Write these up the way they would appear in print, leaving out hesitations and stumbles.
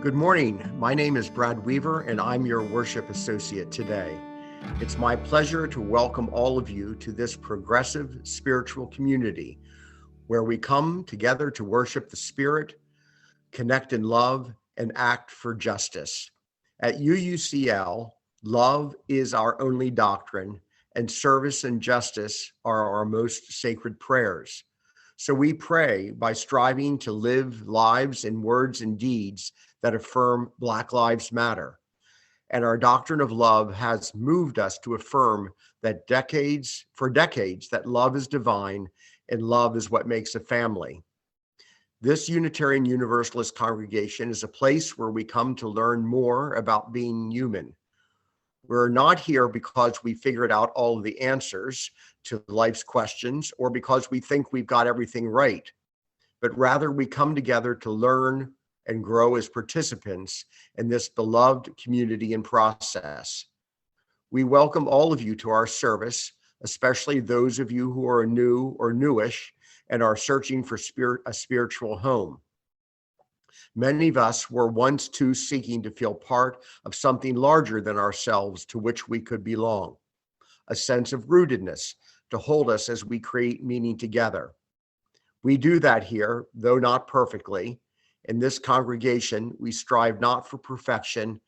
Good morning. My name is Brad Weaver, and I'm your worship associate today. It's my pleasure to welcome all of you to this progressive spiritual community where we come together to worship the Spirit, connect in love, and act for justice. At UUCL, love is our only doctrine, and service and justice are our most sacred prayers. So we pray by striving to live lives in words and deeds that affirm Black Lives Matter. And our doctrine of love has moved us to affirm that for decades, that love is divine and love is what makes a family. This Unitarian Universalist congregation is a place where we come to learn more about being human. We're not here because we figured out all of the answers to life's questions or because we think we've got everything right, but rather we come together to learn and grow as participants in this beloved community and process. We welcome all of you to our service, especially those of you who are new or newish and are searching for a spiritual home. Many of us were once too seeking to feel part of something larger than ourselves to which we could belong, a sense of rootedness to hold us as we create meaning together. We do that here, though not perfectly. In this congregation, we strive not for perfection,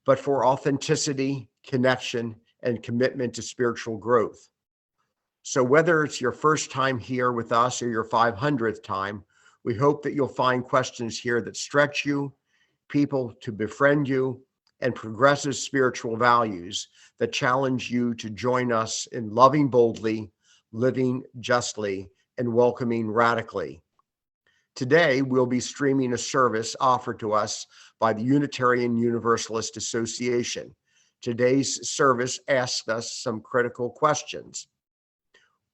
but for authenticity, connection, and commitment to spiritual growth. So whether it's your first time here with us or your 500th time, we hope that you'll find questions here that stretch you, people to befriend you, and progressive spiritual values that challenge you to join us in loving boldly, living justly, and welcoming radically. Today, we'll be streaming a service offered to us by the Unitarian Universalist Association. Today's service asks us some critical questions.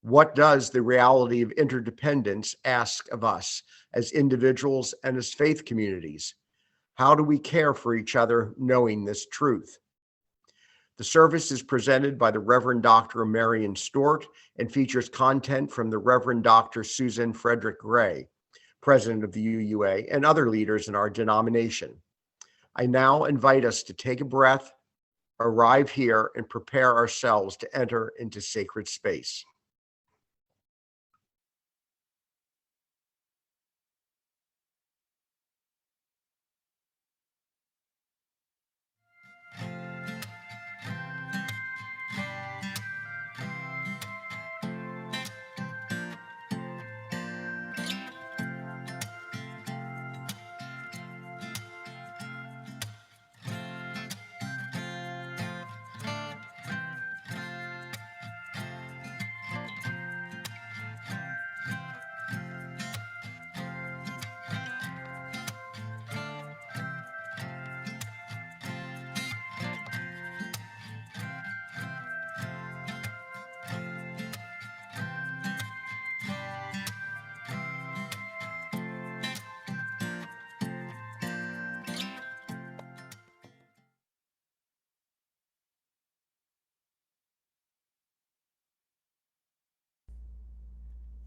What does the reality of interdependence ask of us as individuals and as faith communities? How do we care for each other knowing this truth? The service is presented by the Reverend Dr. Marion Stewart and features content from the Reverend Dr. Susan Frederick-Gray, president of the UUA, and other leaders in our denomination. I now invite us to take a breath, arrive here, and prepare ourselves to enter into sacred space.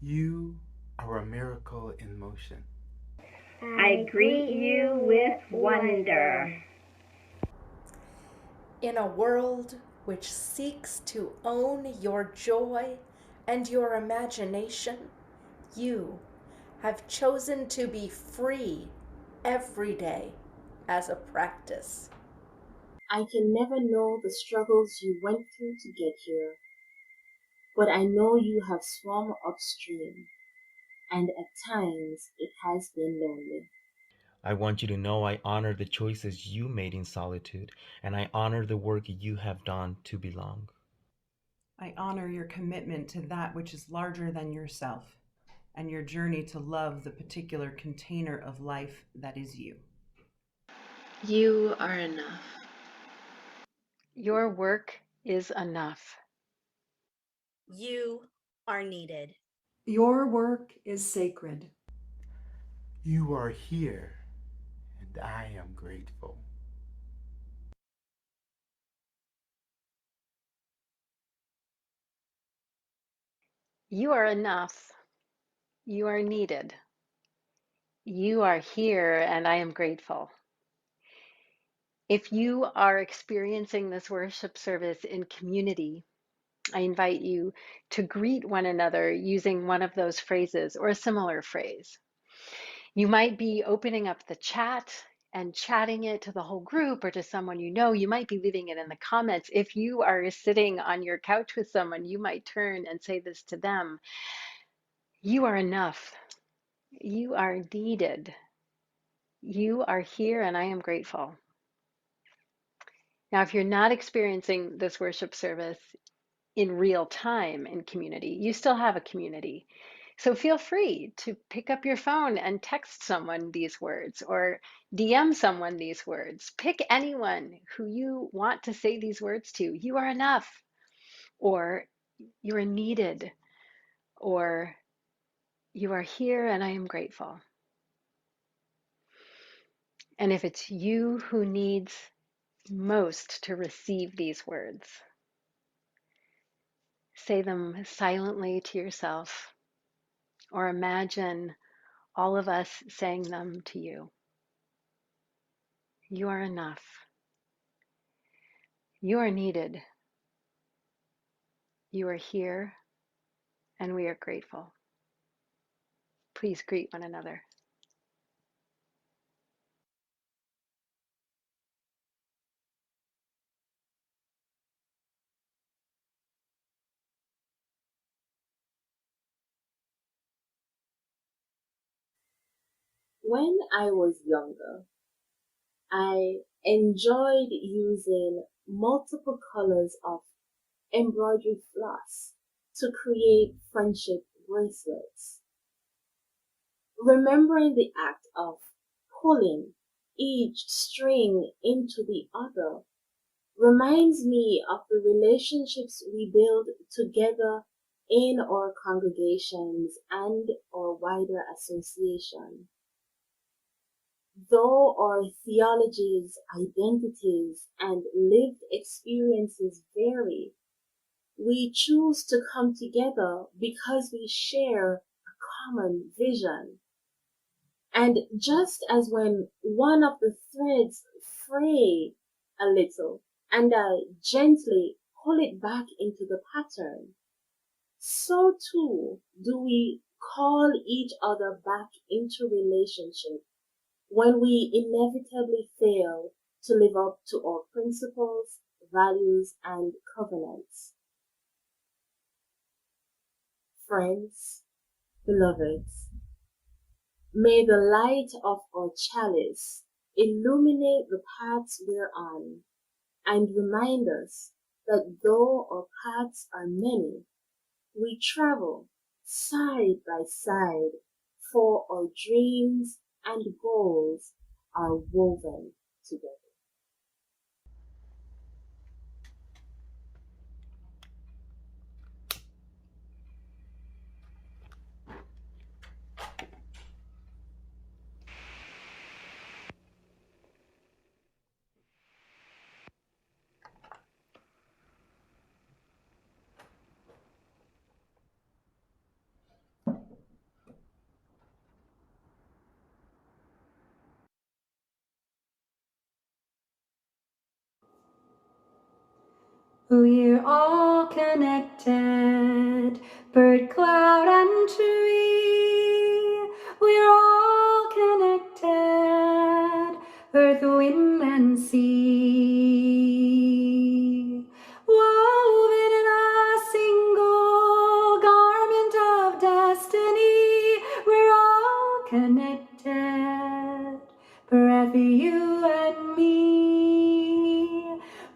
You are a miracle in motion. I greet you with wonder. In a world which seeks to own your joy and your imagination, you have chosen to be free every day as a practice. I can never know the struggles you went through to get here, but I know you have swum upstream, and at times it has been lonely. I want you to know I honor the choices you made in solitude, and I honor the work you have done to belong. I honor your commitment to that which is larger than yourself, and your journey to love the particular container of life that is you. You are enough. Your work is enough. You are needed. Your work is sacred. You are here, and I am grateful. You are enough. You are needed. You are here, and I am grateful. If you are experiencing this worship service in community, I invite you to greet one another using one of those phrases or a similar phrase. You might be opening up the chat and chatting it to the whole group or to someone you know. You might be leaving it in the comments. If you are sitting on your couch with someone, you might turn and say this to them. You are enough. You are needed. You are here, and I am grateful. Now, if you're not experiencing this worship service in real time in community, you still have a community. So feel free to pick up your phone and text someone these words or DM someone these words. Pick anyone who you want to say these words to. You are enough, or you are needed, or you are here and I am grateful. And if it's you who needs most to receive these words, say them silently to yourself or imagine all of us saying them to you. You are enough. You are needed. You are here, and we are grateful. Please greet one another. When I was younger, I enjoyed using multiple colors of embroidery floss to create friendship bracelets. Remembering the act of pulling each string into the other reminds me of the relationships we build together in our congregations and our wider association. Though our theologies, identities, and lived experiences vary, we choose to come together because we share a common vision. And just as when one of the threads fray a little and I gently pull it back into the pattern, so too do we call each other back into relationship when we inevitably fail to live up to our principles, values, and covenants. Friends, beloveds, may the light of our chalice illuminate the paths we're on and remind us that though our paths are many, we travel side by side, for our dreams and goals are woven together. We're all connected, bird, cloud, and tree. We're all connected, earth, wind, and sea. Woven in a single garment of destiny, we're all connected, breath, you and me.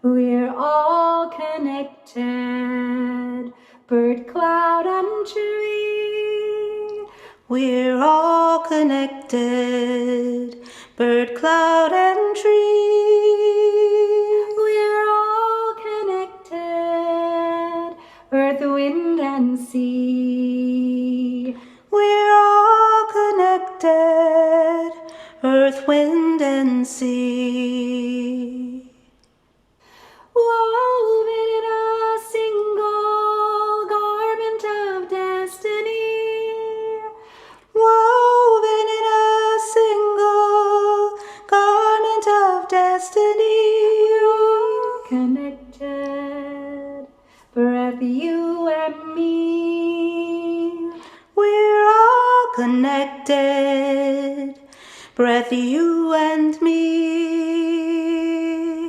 We're all connected, bird, cloud, and tree. We're all connected, bird, cloud, and tree. We're all connected, earth, wind, and sea. We're all connected, earth, wind, and sea. Woven in a single garment of destiny. Woven in a single garment of destiny. breath, you and me. We're all connected. Breath, you and me.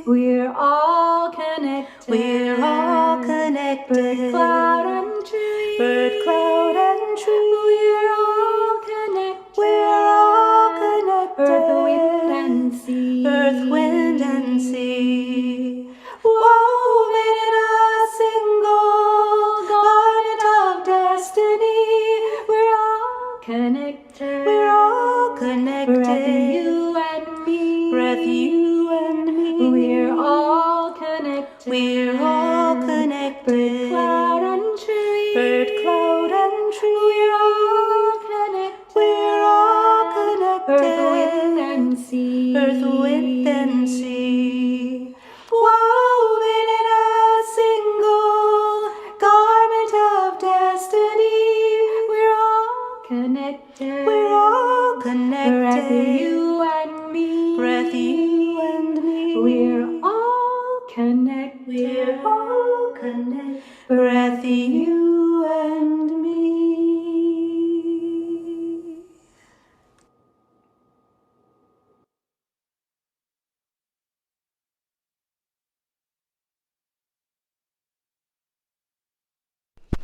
We're all connected. We're all connected. Bird, cloud, and tree. Bird, cloud, and tree. We're all connected. We're all connected. Earth, wind, and sea. Earth, wind, and sea. Woven in a single garment of destiny. We're all connected. We're all connected. Breath, you and me. Breath, you and me. We're all connected. We're all connected. Bird, cloud, and tree. Bird, cloud, and tree. We're all connected. We're all connected. Earth, wind, and sea. Earth, wind, and sea. Woven in a single garment of destiny. We're all connected. We're all connected. Breath, you and me. Breath, you and me. We're all connected. We're all connected. Breath, you and me.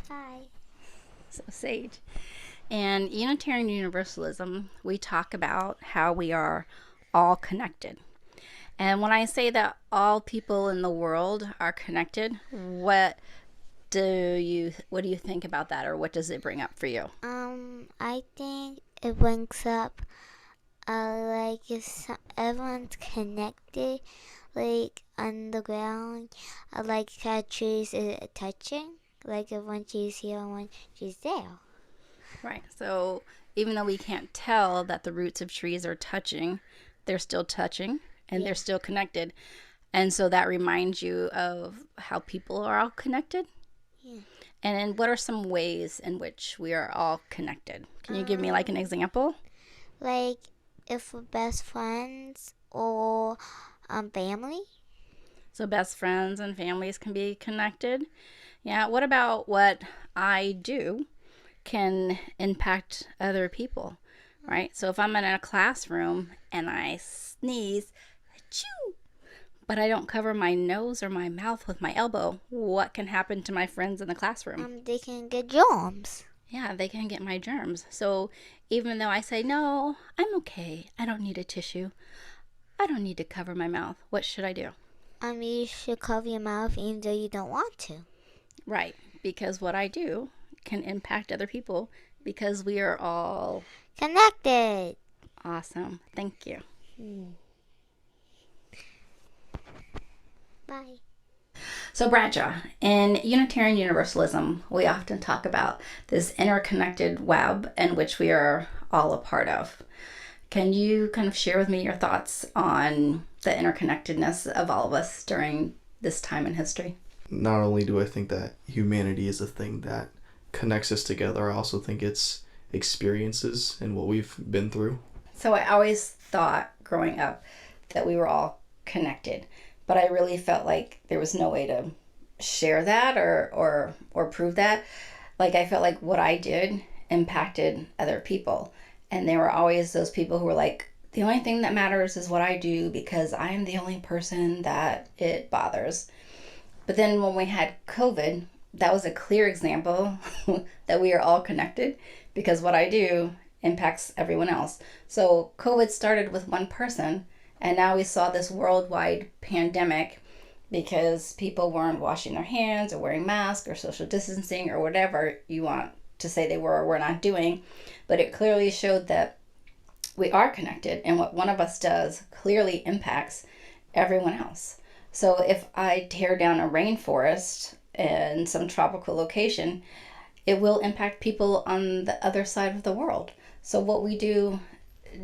Hi. So, Sage. In Unitarian Universalism, we talk about how we are all connected. And when I say that all people in the world are connected, what do you think about that, or what does it bring up for you? I think it brings up like if everyone's connected, like on the ground, like how trees is touching, like if one tree's here and one tree's there. Right. So even though we can't tell that the roots of trees are touching, they're still touching and they're still connected. And so that reminds you of how people are all connected. Yeah. And then what are some ways in which we are all connected? Can you give me like an example? Like if we're best friends or family. So best friends and families can be connected. Yeah. What about what I do can impact other people, right? So if I'm in a classroom and I sneeze, achoo, but I don't cover my nose or my mouth with my elbow, what can happen to my friends in the classroom? They can get germs. Yeah, they can get my germs. So even though I say, no, I'm okay, I don't need a tissue, I don't need to cover my mouth, what should I do? You should cover your mouth even though you don't want to. Right, because what I do can impact other people because we are all connected. Awesome. Thank you. Bye. So Bradshaw, in Unitarian Universalism, we often talk about this interconnected web in which we are all a part of. Can you kind of share with me your thoughts on the interconnectedness of all of us during this time in history? Not only do I think that humanity is a thing that connects us together, I also think it's experiences and what we've been through. So I always thought growing up that we were all connected, but I really felt like there was no way to share that or prove that. Like I felt like what I did impacted other people, and there were always those people who were like, the only thing that matters is what I do because I am the only person that it bothers. But then when we had COVID, that was a clear example that we are all connected because what I do impacts everyone else. So COVID started with one person, and now we saw this worldwide pandemic because people weren't washing their hands or wearing masks or social distancing or whatever you want to say they were or were not doing. But it clearly showed that we are connected, and what one of us does clearly impacts everyone else. So if I tear down a rainforest in some tropical location, it will impact people on the other side of the world. So what we do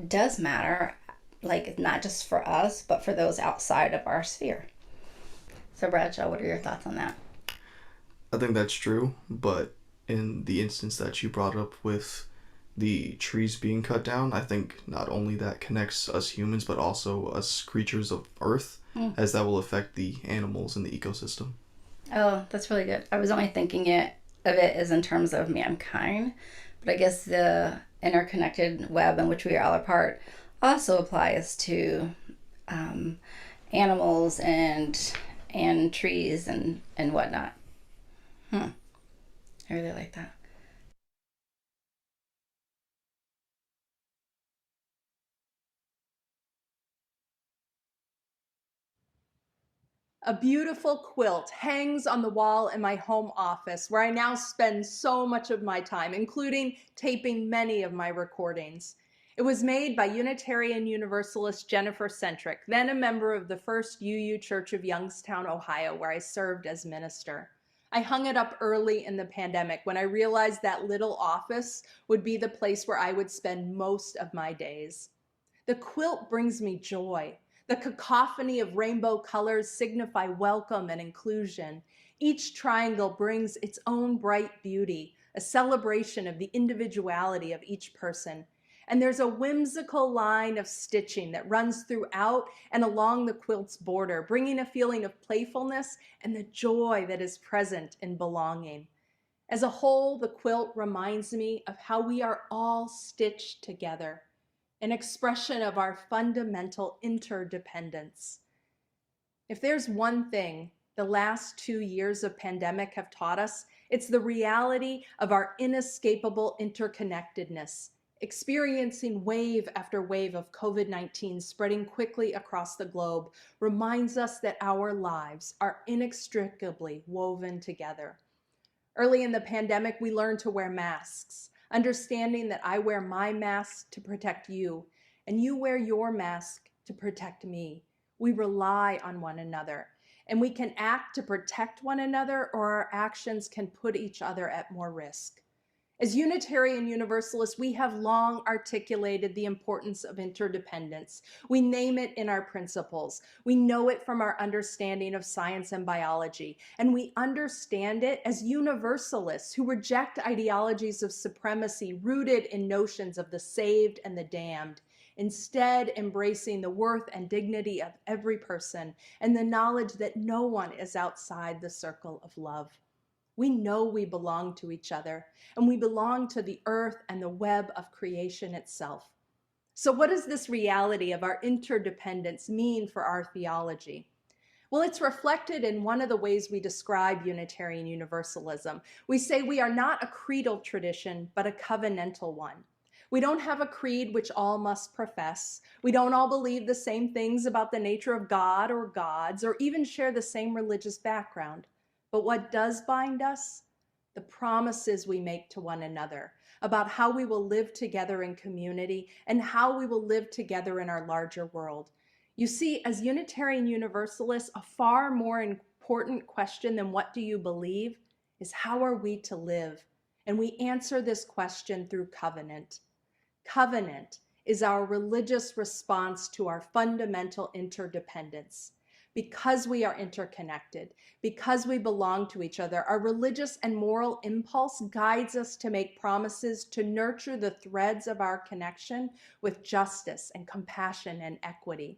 does matter, like not just for us, but for those outside of our sphere. So Bradshaw, what are your thoughts on that? I think that's true, but in the instance that you brought up with the trees being cut down, I think not only that connects us humans, but also us creatures of Earth, as that will affect the animals in the ecosystem. Oh, that's really good. I was only thinking of it as in terms of mankind, but I guess the interconnected web in which we are all a part also applies to animals and trees and whatnot. I really like that. A beautiful quilt hangs on the wall in my home office, where I now spend so much of my time, including taping many of my recordings. It was made by Unitarian Universalist Jennifer Centric, then a member of the First UU Church of Youngstown, Ohio, where I served as minister. I hung it up early in the pandemic when I realized that little office would be the place where I would spend most of my days. The quilt brings me joy. The cacophony of rainbow colors signify welcome and inclusion. Each triangle brings its own bright beauty, a celebration of the individuality of each person. And there's a whimsical line of stitching that runs throughout and along the quilt's border, bringing a feeling of playfulness and the joy that is present in belonging. As a whole, the quilt reminds me of how we are all stitched together, an expression of our fundamental interdependence. If there's one thing the last 2 years of pandemic have taught us, it's the reality of our inescapable interconnectedness. Experiencing wave after wave of COVID-19 spreading quickly across the globe reminds us that our lives are inextricably woven together. Early in the pandemic, we learned to wear masks, understanding that I wear my mask to protect you, and you wear your mask to protect me. We rely on one another, and we can act to protect one another, or our actions can put each other at more risk. As Unitarian Universalists, we have long articulated the importance of interdependence. We name it in our principles. We know it from our understanding of science and biology. And we understand it as universalists who reject ideologies of supremacy rooted in notions of the saved and the damned, instead embracing the worth and dignity of every person and the knowledge that no one is outside the circle of love. We know we belong to each other, and we belong to the earth and the web of creation itself. So what does this reality of our interdependence mean for our theology? Well, it's reflected in one of the ways we describe Unitarian Universalism. We say we are not a creedal tradition, but a covenantal one. We don't have a creed which all must profess. We don't all believe the same things about the nature of God or gods, or even share the same religious background. But what does bind us? The promises we make to one another about how we will live together in community and how we will live together in our larger world. You see, as Unitarian Universalists, a far more important question than what do you believe is how are we to live? And we answer this question through covenant. Covenant is our religious response to our fundamental interdependence. Because we are interconnected, because we belong to each other, our religious and moral impulse guides us to make promises to nurture the threads of our connection with justice and compassion and equity.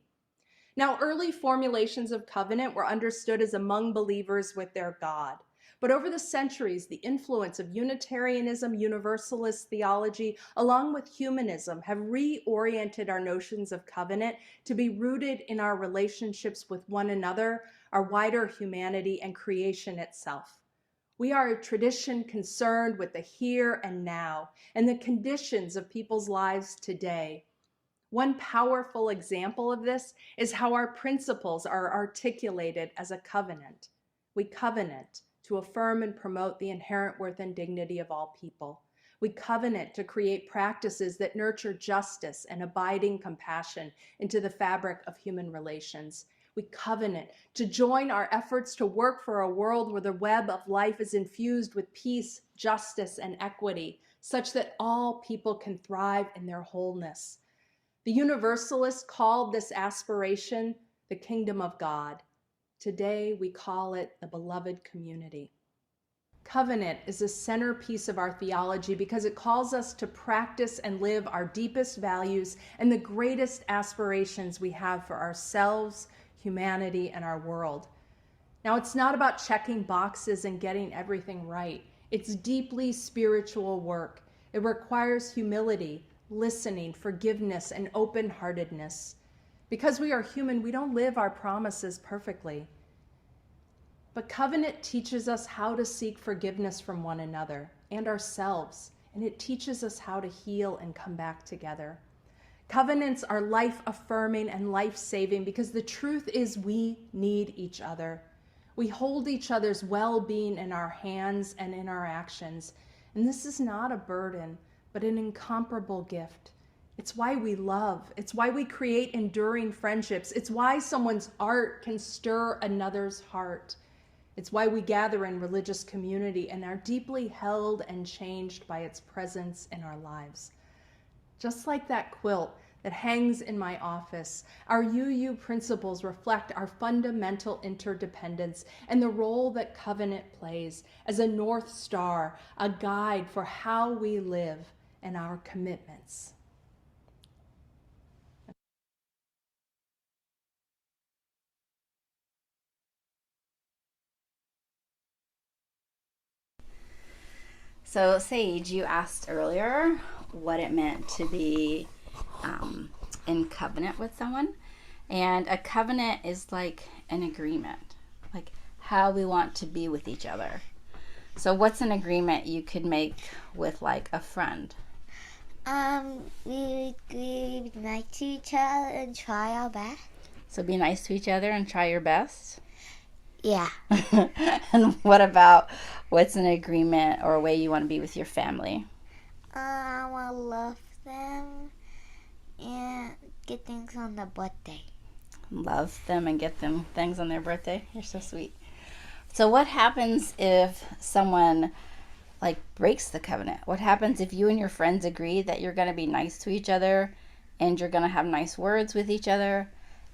Now, early formulations of covenant were understood as among believers with their God. But over the centuries, the influence of Unitarianism, Universalist theology, along with humanism, have reoriented our notions of covenant to be rooted in our relationships with one another, our wider humanity, and creation itself. We are a tradition concerned with the here and now and the conditions of people's lives today. One powerful example of this is how our principles are articulated as a covenant. We covenant to affirm and promote the inherent worth and dignity of all people. We covenant to create practices that nurture justice and abiding compassion into the fabric of human relations. We covenant to join our efforts to work for a world where the web of life is infused with peace, justice, and equity, such that all people can thrive in their wholeness. The Universalists called this aspiration the kingdom of God. Today, we call it the beloved community. Covenant is a centerpiece of our theology because it calls us to practice and live our deepest values and the greatest aspirations we have for ourselves, humanity, and our world. Now, it's not about checking boxes and getting everything right. It's deeply spiritual work. It requires humility, listening, forgiveness, and open-heartedness. Because we are human, we don't live our promises perfectly. But covenant teaches us how to seek forgiveness from one another and ourselves, and it teaches us how to heal and come back together. Covenants are life-affirming and life-saving because the truth is we need each other. We hold each other's well-being in our hands and in our actions, and this is not a burden, but an incomparable gift. It's why we love. It's why we create enduring friendships. It's why someone's art can stir another's heart. It's why we gather in religious community and are deeply held and changed by its presence in our lives. Just like that quilt that hangs in my office, our UU principles reflect our fundamental interdependence and the role that covenant plays as a North Star, a guide for how we live and our commitments. So, Sage, you asked earlier what it meant to be in covenant with someone. And a covenant is like an agreement, like how we want to be with each other. So what's an agreement you could make with like a friend? We be nice to each other and try our best. So be nice to each other and try your best? Yeah. And what about what's an agreement or a way you want to be with your family? I want to love them and get things on their birthday. Love them and get them things on their birthday? You're so sweet. So what happens if someone like breaks the covenant? What happens if you and your friends agree that you're going to be nice to each other and you're going to have nice words with each other,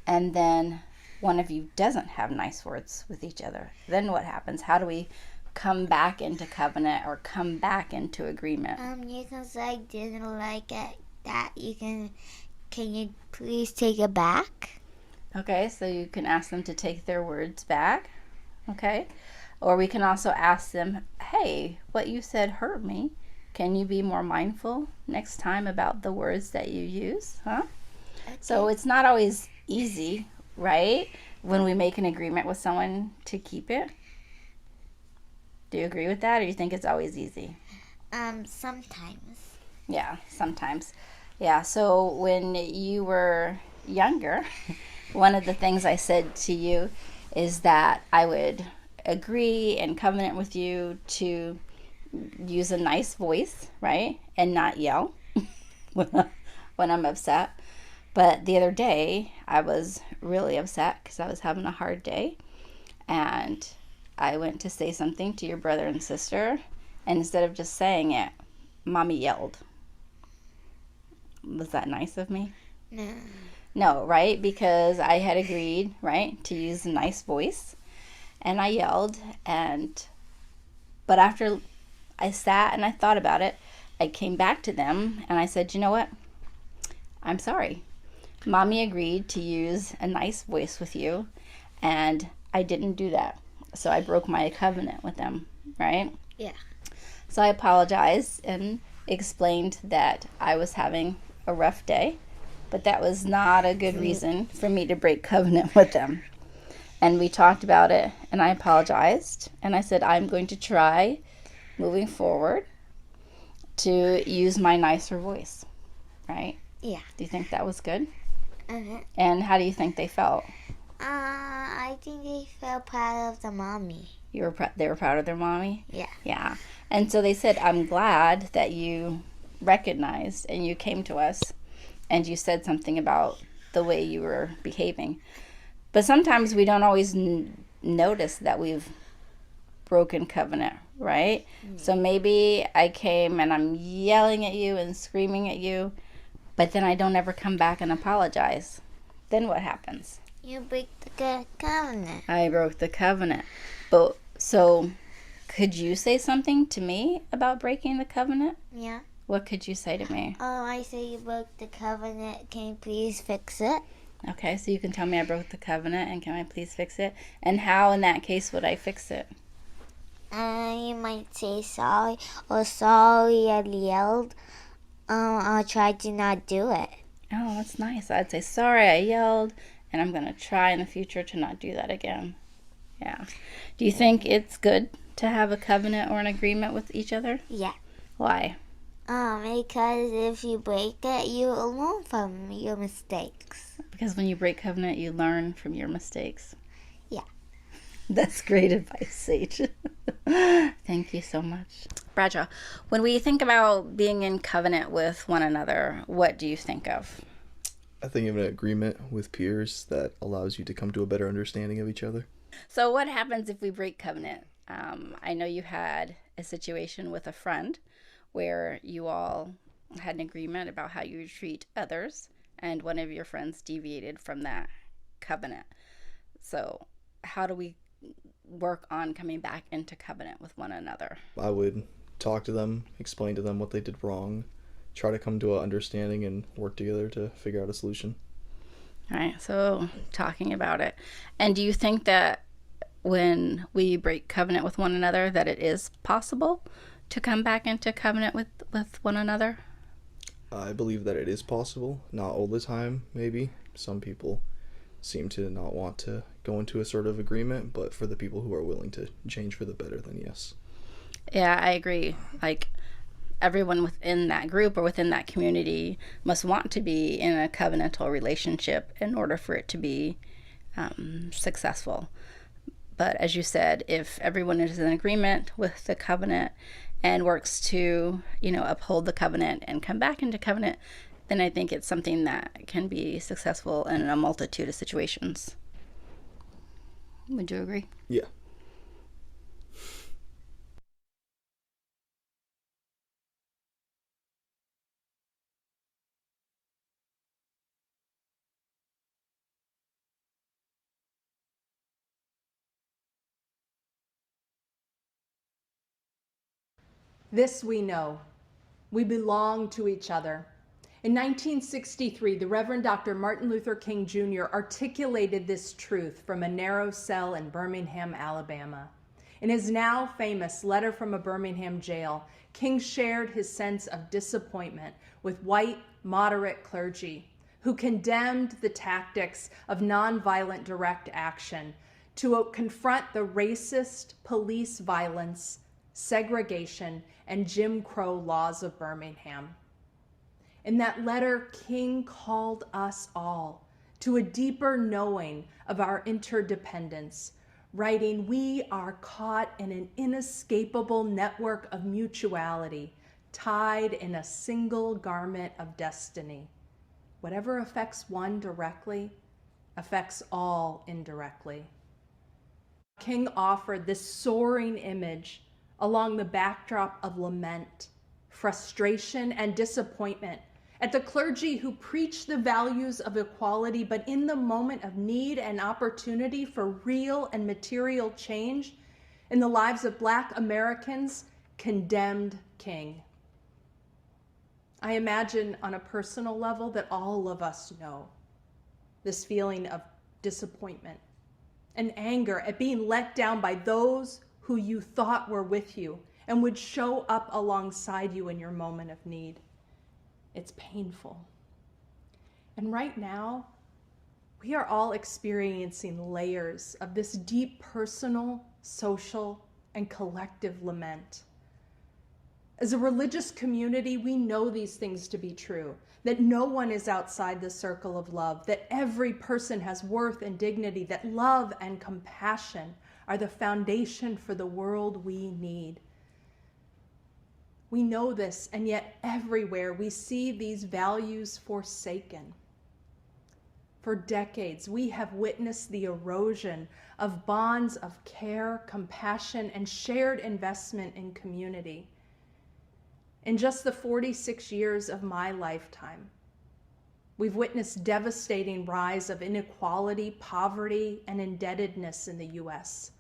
and then one of you doesn't have nice words with each other? Then what happens? How do we come back into covenant or come back into agreement? You can say I didn't like it. That can you please take it back? Okay, so you can ask them to take their words back. Okay. Or we can also ask them, hey, what you said hurt me. Can you be more mindful next time about the words that you use? Huh? Okay. So it's not always easy, right? When we make an agreement with someone to keep it. Do you agree with that, or you think it's always easy? Sometimes. Yeah, sometimes. Yeah, so when you were younger, one of the things I said to you is that I would agree and covenant with you to use a nice voice, right? And not yell when I'm upset. But the other day, I was really upset because I was having a hard day. And I went to say something to your brother and sister. And instead of just saying it, Mommy yelled. Was that nice of me? No. No, right? Because I had agreed, right, to use a nice voice. And I yelled. But after I sat and I thought about it, I came back to them and I said, you know what? I'm sorry. Mommy agreed to use a nice voice with you, and I didn't do that. So I broke my covenant with them, right? Yeah. So I apologized and explained that I was having a rough day, but that was not a good reason for me to break covenant with them. And we talked about it, and I apologized, and I said I'm going to try moving forward to use my nicer voice, right? Yeah. Do you think that was good? Uh-huh. And how do you think they felt? I think they felt proud of the mommy. They were proud of their mommy? Yeah. Yeah. And so they said, I'm glad that you recognized and you came to us and you said something about the way you were behaving. But sometimes we don't always notice that we've broken covenant, right? So maybe I came and I'm yelling at you and screaming at you, but then I don't ever come back and apologize. Then what happens? You break the covenant. I broke the covenant. But so could you say something to me about breaking the covenant? Yeah. What could you say to me? I say you broke the covenant. Can you please fix it? Okay, so you can tell me I broke the covenant, and can I please fix it? And how, in that case, would I fix it? You might say sorry, or sorry I yelled. I'll try to not do it. Oh, that's nice. I'd say, sorry I yelled, and I'm going to try in the future to not do that again. Yeah. Do you think it's good to have a covenant or an agreement with each other? Yeah. Why? Because if you break it, you learn from your mistakes. Because when you break covenant, you learn from your mistakes. Yeah. That's great advice, Sage. Thank you so much. Bradshaw, when we think about being in covenant with one another, what do you think of? I think of an agreement with peers that allows you to come to a better understanding of each other. So what happens if we break covenant? I know you had a situation with a friend where you all had an agreement about how you treat others, and one of your friends deviated from that covenant. So how do we work on coming back into covenant with one another? I would talk to them, explain to them what they did wrong, try to come to an understanding and work together to figure out a solution. All right, so talking about it. And do you think that when we break covenant with one another that it is possible to come back into covenant with one another? I believe that it is possible. Not all the time, maybe. Some people seem to not want to go into a sort of agreement, but for the people who are willing to change for the better, then yes. Yeah, I agree. Like, everyone within that group or within that community must want to be in a covenantal relationship in order for it to be successful. But as you said, if everyone is in agreement with the covenant and works to, uphold the covenant and come back into covenant, then I think it's something that can be successful in a multitude of situations. Would you agree? Yeah. This we know. We belong to each other. In 1963, the Reverend Dr. Martin Luther King Jr. articulated this truth from a narrow cell in Birmingham, Alabama. In his now famous Letter from a Birmingham Jail, King shared his sense of disappointment with white, moderate clergy who condemned the tactics of nonviolent direct action to confront the racist police violence, segregation, and Jim Crow laws of Birmingham. In that letter, King called us all to a deeper knowing of our interdependence, writing, "We are caught in an inescapable network of mutuality, tied in a single garment of destiny. Whatever affects one directly affects all indirectly." King offered this soaring image along the backdrop of lament, frustration, and disappointment at the clergy who preach the values of equality, but in the moment of need and opportunity for real and material change in the lives of Black Americans, condemned King. I imagine on a personal level that all of us know this feeling of disappointment and anger at being let down by those who you thought were with you and would show up alongside you in your moment of need. It's painful. And right now, we are all experiencing layers of this deep personal, social, and collective lament. As a religious community, we know these things to be true, that no one is outside the circle of love, that every person has worth and dignity, that love and compassion are the foundation for the world we need. We know this, and yet everywhere we see these values forsaken. For decades, we have witnessed the erosion of bonds of care, compassion, and shared investment in community. In just the 46 years of my lifetime, we've witnessed devastating rise of inequality, poverty, and indebtedness in the U.S.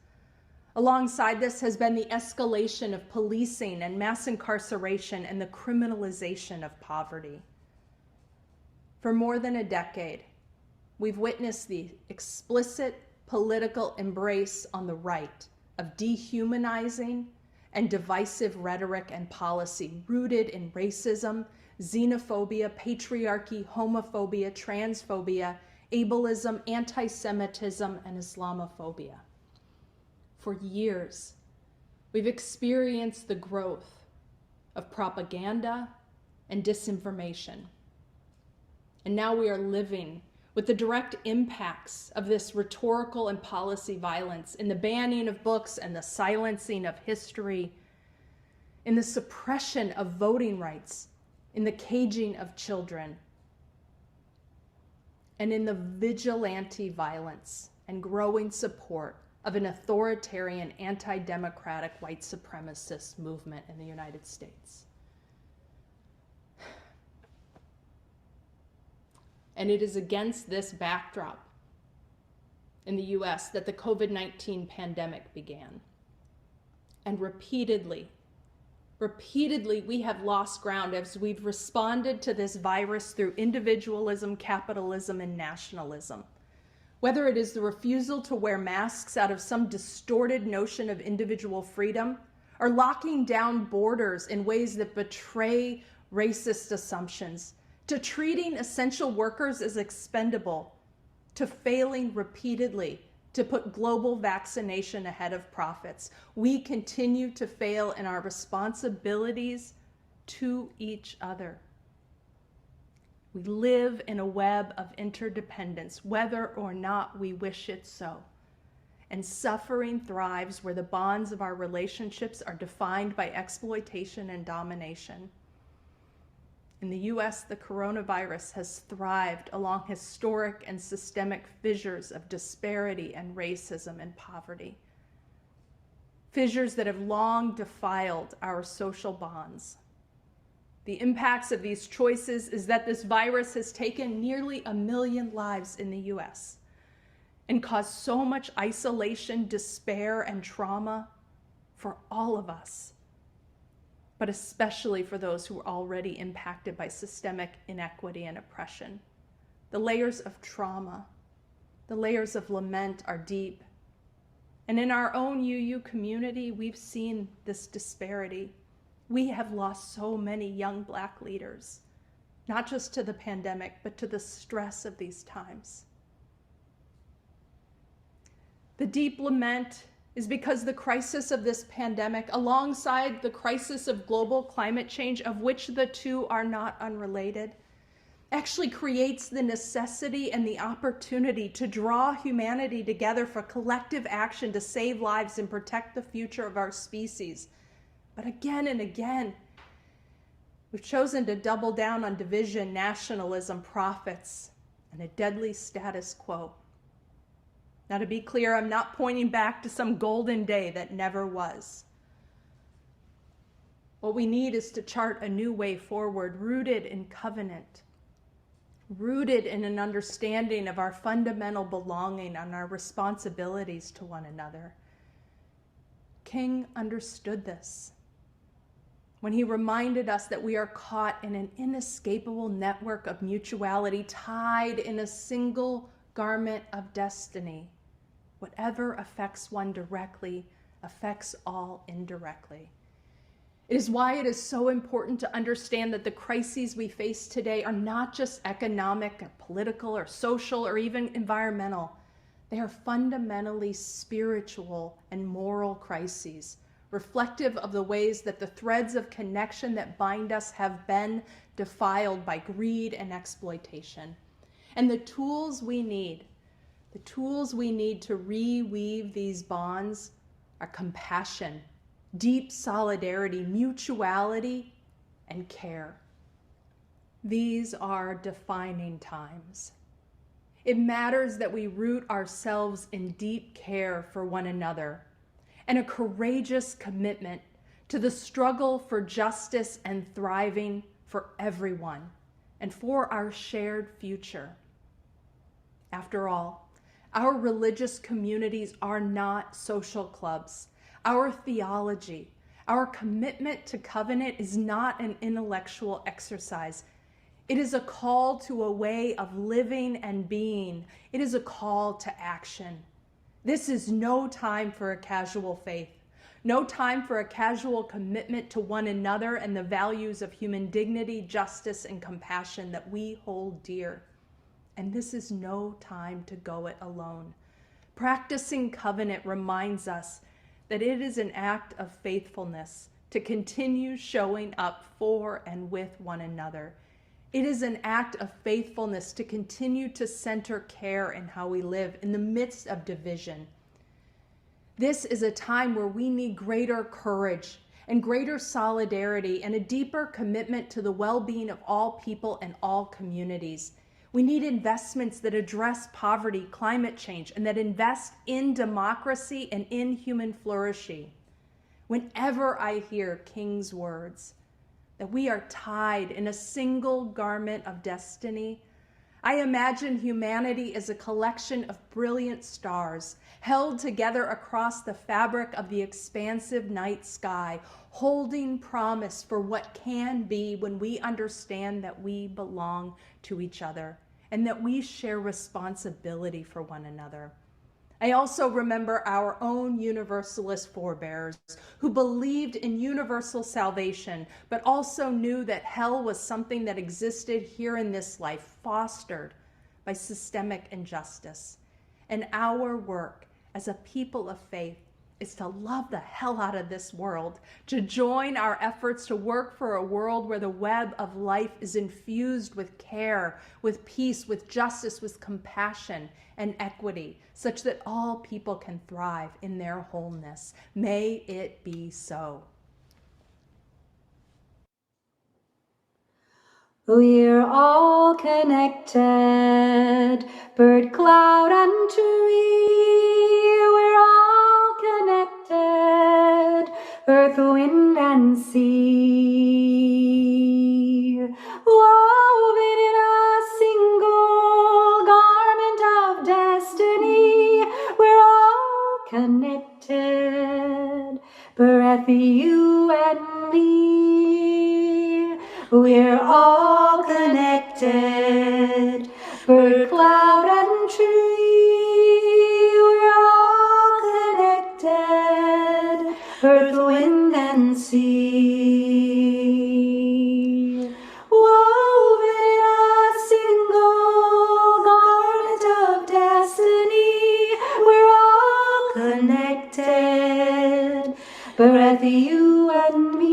Alongside this has been the escalation of policing and mass incarceration and the criminalization of poverty. For more than a decade, we've witnessed the explicit political embrace on the right of dehumanizing and divisive rhetoric and policy rooted in racism, xenophobia, patriarchy, homophobia, transphobia, ableism, anti-Semitism, and Islamophobia. For years, we've experienced the growth of propaganda and disinformation. And now we are living with the direct impacts of this rhetorical and policy violence in the banning of books and the silencing of history, in the suppression of voting rights, in the caging of children, and in the vigilante violence and growing support of an authoritarian, anti-democratic, white supremacist movement in the United States. And it is against this backdrop in the US that the COVID-19 pandemic began. And repeatedly, we have lost ground as we've responded to this virus through individualism, capitalism, and nationalism. Whether it is the refusal to wear masks out of some distorted notion of individual freedom, or locking down borders in ways that betray racist assumptions, to treating essential workers as expendable, to failing repeatedly to put global vaccination ahead of profits. We continue to fail in our responsibilities to each other. We live in a web of interdependence, whether or not we wish it so. And suffering thrives where the bonds of our relationships are defined by exploitation and domination. In the US, the coronavirus has thrived along historic and systemic fissures of disparity and racism and poverty. Fissures that have long defiled our social bonds. The impacts of these choices is that this virus has taken nearly 1 million lives in the US and caused so much isolation, despair, and trauma for all of us, but especially for those who are already impacted by systemic inequity and oppression. The layers of trauma, the layers of lament are deep. And in our own UU community, we've seen this disparity. We have lost so many young Black leaders, not just to the pandemic, but to the stress of these times. The deep lament is because the crisis of this pandemic, alongside the crisis of global climate change, of which the two are not unrelated, actually creates the necessity and the opportunity to draw humanity together for collective action to save lives and protect the future of our species. But again and again, we've chosen to double down on division, nationalism, profits, and a deadly status quo. Now, to be clear, I'm not pointing back to some golden day that never was. What we need is to chart a new way forward, rooted in covenant, rooted in an understanding of our fundamental belonging and our responsibilities to one another. King understood this when he reminded us that we are caught in an inescapable network of mutuality, tied in a single garment of destiny. Whatever affects one directly affects all indirectly. It is why it is so important to understand that the crises we face today are not just economic or political or social or even environmental. They are fundamentally spiritual and moral crises, reflective of the ways that the threads of connection that bind us have been defiled by greed and exploitation. And the tools we need to reweave these bonds are compassion, deep solidarity, mutuality, and care. These are defining times. It matters that we root ourselves in deep care for one another and a courageous commitment to the struggle for justice and thriving for everyone and for our shared future. After all, our religious communities are not social clubs. Our theology, our commitment to covenant is not an intellectual exercise. It is a call to a way of living and being. It is a call to action. This is no time for a casual faith, no time for a casual commitment to one another and the values of human dignity, justice, and compassion that we hold dear. And this is no time to go it alone. Practicing covenant reminds us that it is an act of faithfulness to continue showing up for and with one another. It is an act of faithfulness to continue to center care in how we live in the midst of division. This is a time where we need greater courage and greater solidarity and a deeper commitment to the well-being of all people and all communities. We need investments that address poverty, climate change, and that invest in democracy and in human flourishing. Whenever I hear King's words, that we are tied in a single garment of destiny, I imagine humanity as a collection of brilliant stars held together across the fabric of the expansive night sky, holding promise for what can be when we understand that we belong to each other and that we share responsibility for one another. I also remember our own Universalist forebears who believed in universal salvation, but also knew that hell was something that existed here in this life, fostered by systemic injustice. And our work as a people of faith is to love the hell out of this world, to join our efforts to work for a world where the web of life is infused with care, with peace, with justice, with compassion and equity, such that all people can thrive in their wholeness. May it be so. We're all connected, bird, cloud, and tree. We're all connected, earth, wind, and sea. Woven in a single garment of destiny, we're all connected, breath, you and me. We're all connected, bird, cloud, and tree. We're all connected, earth, wind, and sea. Woven in a single garment of destiny, we're all connected, breath, you and me.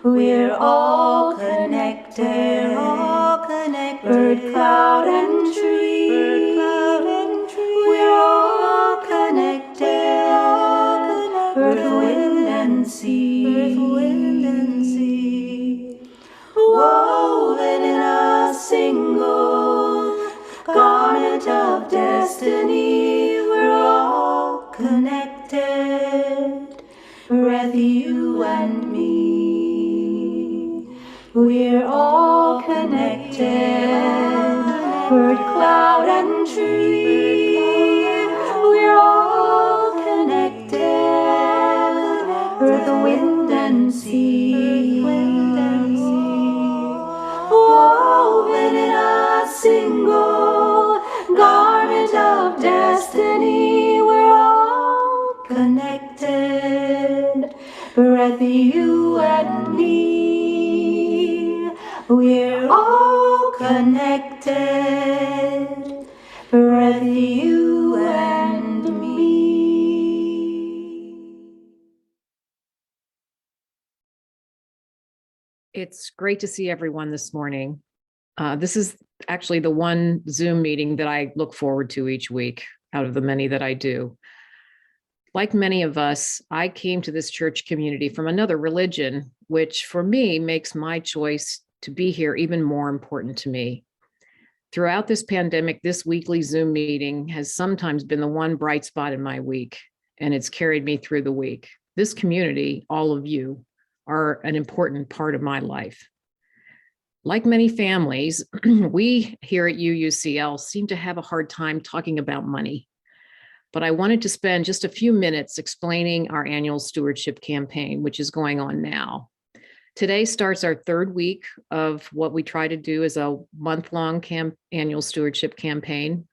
We're all connected, bird, cloud, and tree. We're all connected, earth, wind, and sea. Woven in a single garment of destiny, we're all connected, breath, you and me. We're all connected, bird, cloud, and tree. We're all connected, earth, wind, and sea. Woven in a single garment of destiny, we're all connected, breath, you and me. We're all connected, breath, you and me. It's great to see everyone this morning. This is actually the one Zoom meeting that I look forward to each week out of the many that I do. Like many of us, I came to this church community from another religion, which for me makes my choice to be here even more important to me. Throughout this pandemic, this weekly Zoom meeting has sometimes been the one bright spot in my week, and it's carried me through the week. This community, all of you, are an important part of my life. Like many families, we here at UUCL seem to have a hard time talking about money. But I wanted to spend just a few minutes explaining our annual stewardship campaign, which is going on now. Today starts our third week of what we try to do as a month-long annual stewardship campaign,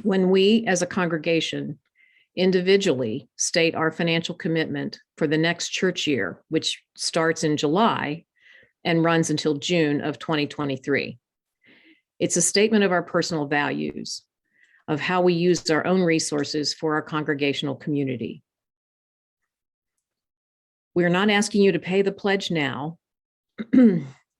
when we as a congregation individually state our financial commitment for the next church year, which starts in July and runs until June of 2023. It's a statement of our personal values, of how we use our own resources for our congregational community. We're not asking you to pay the pledge now,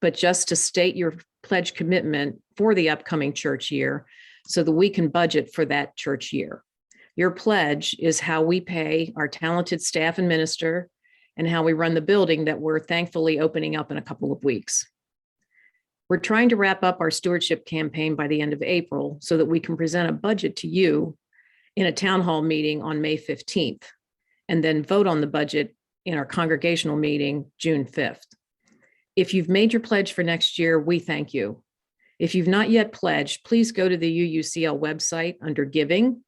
but just to state your pledge commitment for the upcoming church year so that we can budget for that church year. Your pledge is how we pay our talented staff and minister and how we run the building that we're thankfully opening up in a couple of weeks. We're trying to wrap up our stewardship campaign by the end of April so that we can present a budget to you in a town hall meeting on May 15th, and then vote on the budget in our congregational meeting June 5th. If you've made your pledge for next year, we thank you. If you've not yet pledged, please go to the UUCL website under Giving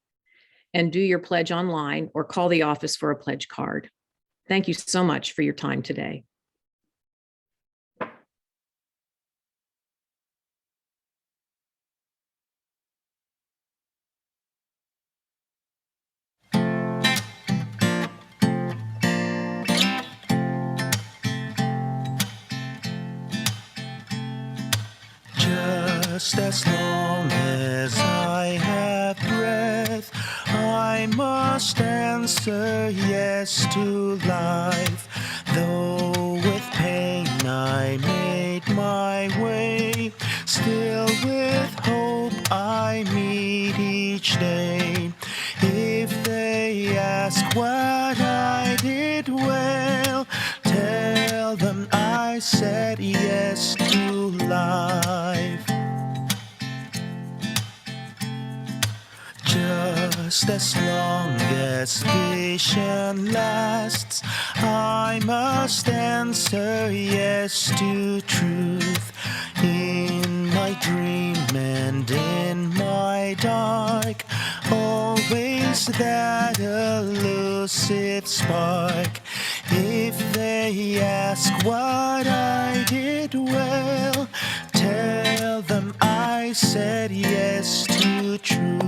and do your pledge online or call the office for a pledge card. Thank you so much for your time today. Just as long as I have breath, I must answer yes to life. Though with pain I made my way, still with hope I meet each day. If they ask what I did well, tell them I said yes to life. Just as long as vision lasts, I must answer yes to truth. In my dream and in my dark, always that elusive spark. If they ask what I did well, tell them I said yes to truth.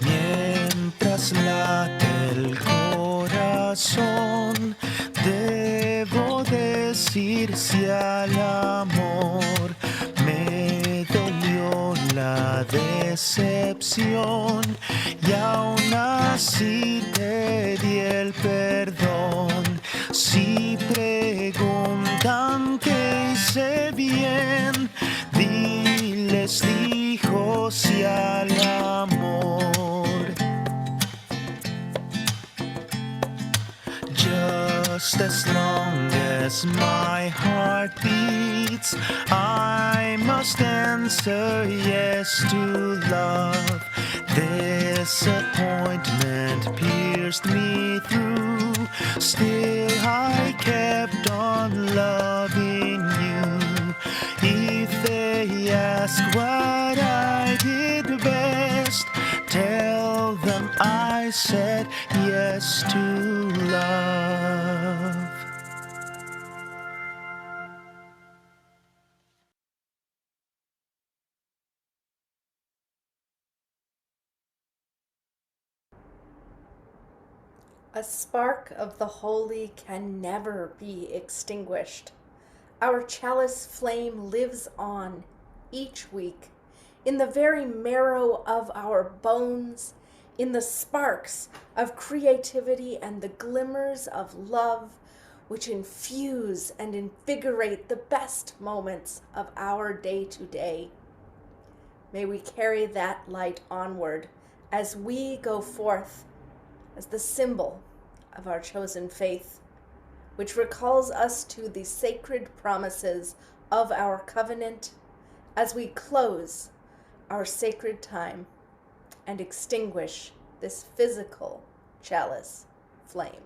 Mientras late el corazón, debo decir sí al amor. Me dolió la decepción y aún así te di el perdón. Si preguntan qué hice bien, diles dijo sí al amor. Just as long as my heart beats, I must answer yes to love. Disappointment pierced me through, still I kept on loving you. If they ask what I did best, tell them I said yes to love. A spark of the holy can never be extinguished. Our chalice flame lives on each week in the very marrow of our bones, in the sparks of creativity and the glimmers of love which infuse and invigorate the best moments of our day-to-day. May we carry that light onward as we go forth as the symbol of our chosen faith, which recalls us to the sacred promises of our covenant as we close our sacred time and extinguish this physical chalice flame.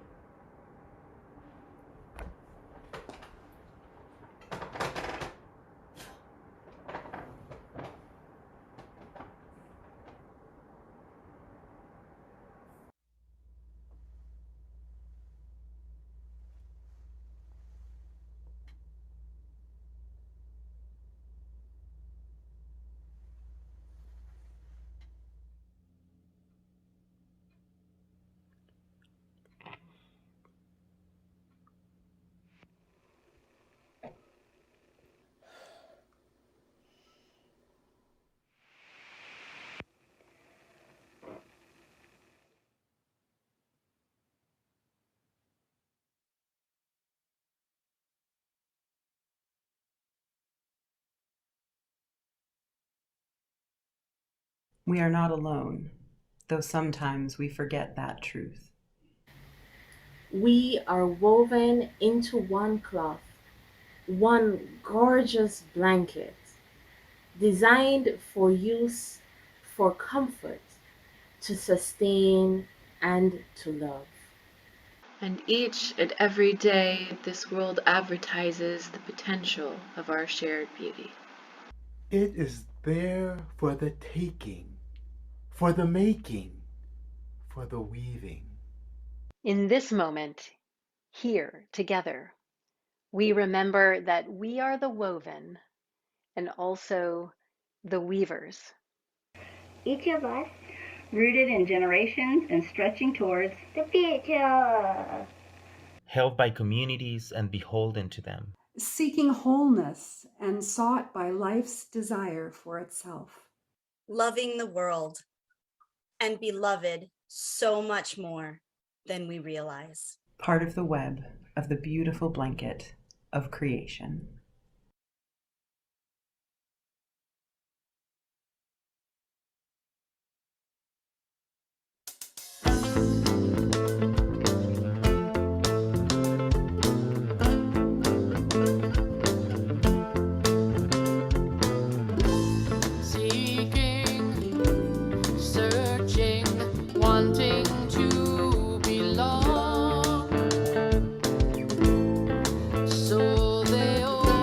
We are not alone, though sometimes we forget that truth. We are woven into one cloth, one gorgeous blanket, designed for use, for comfort, to sustain, and to love. And each and every day, this world advertises the potential of our shared beauty. It is there for the taking, for the making, for the weaving. In this moment, here together, we remember that we are the woven and also the weavers. Each of us rooted in generations and stretching towards the future. Held by communities and beholden to them. Seeking wholeness and sought by life's desire for itself. Loving the world and beloved so much more than we realize. Part of the web of the beautiful blanket of creation. So they all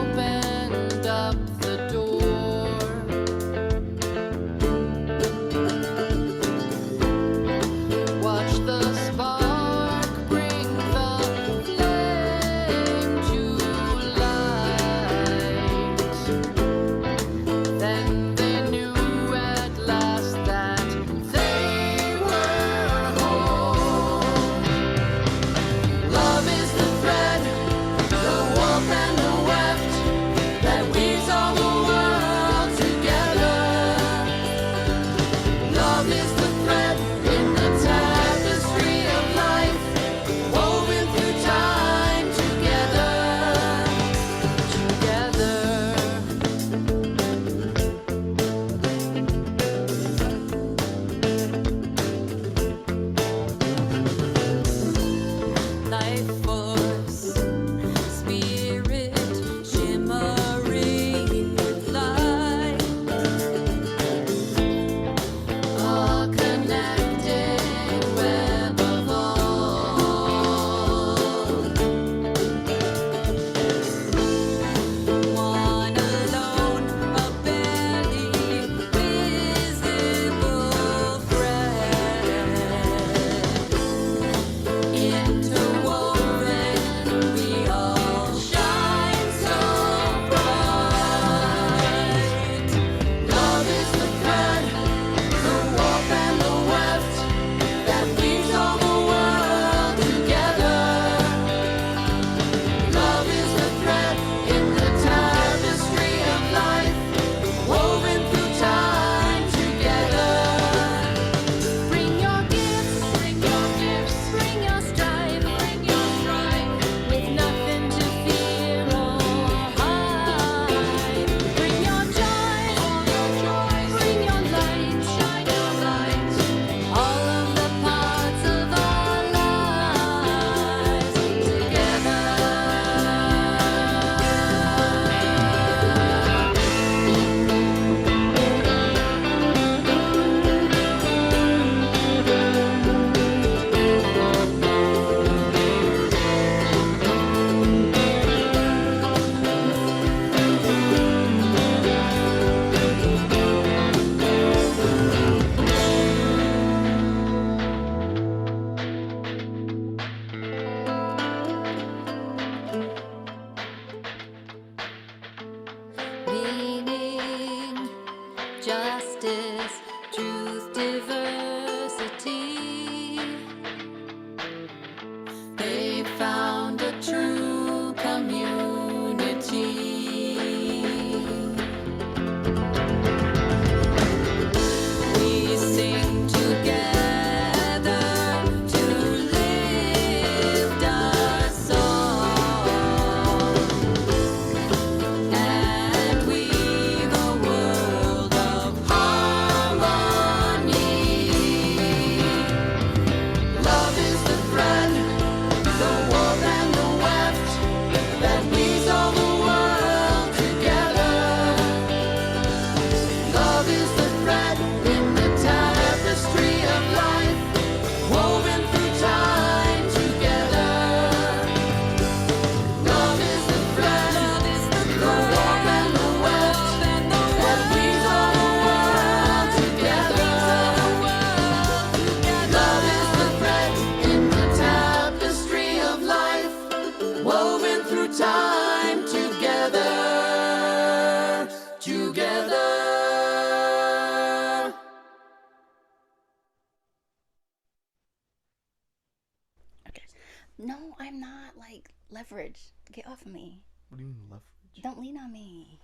No, I'm not like leverage. Get off of me. What do you mean leverage? Don't lean on me.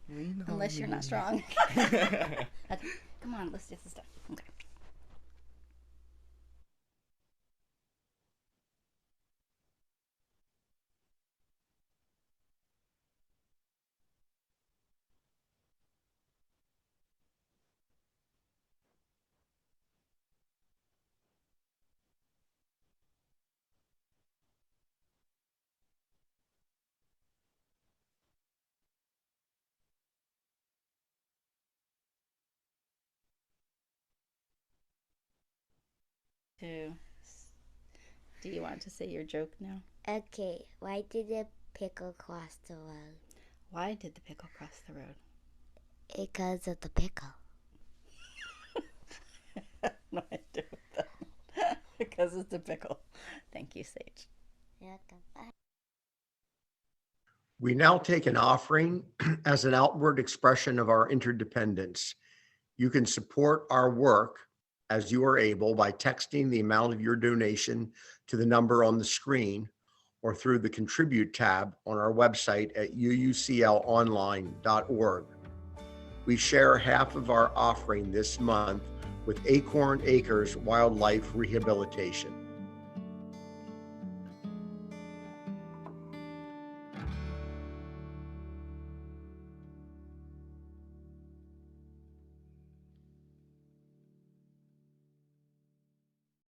Lean on Unless you're me. not strong. Okay, come on, let's do this stuff. Okay. Do you want to say your joke now? Okay, why did the pickle cross the road? Why did the pickle cross the road? Because of the pickle. No idea with that. Because it's a pickle. Thank you, Sage. You're welcome. We now take an offering as an outward expression of our interdependence. You can support our work as you are able by texting the amount of your donation to the number on the screen or through the Contribute tab on our website at uuclonline.org. We share half of our offering this month with Acorn Acres Wildlife Rehabilitation.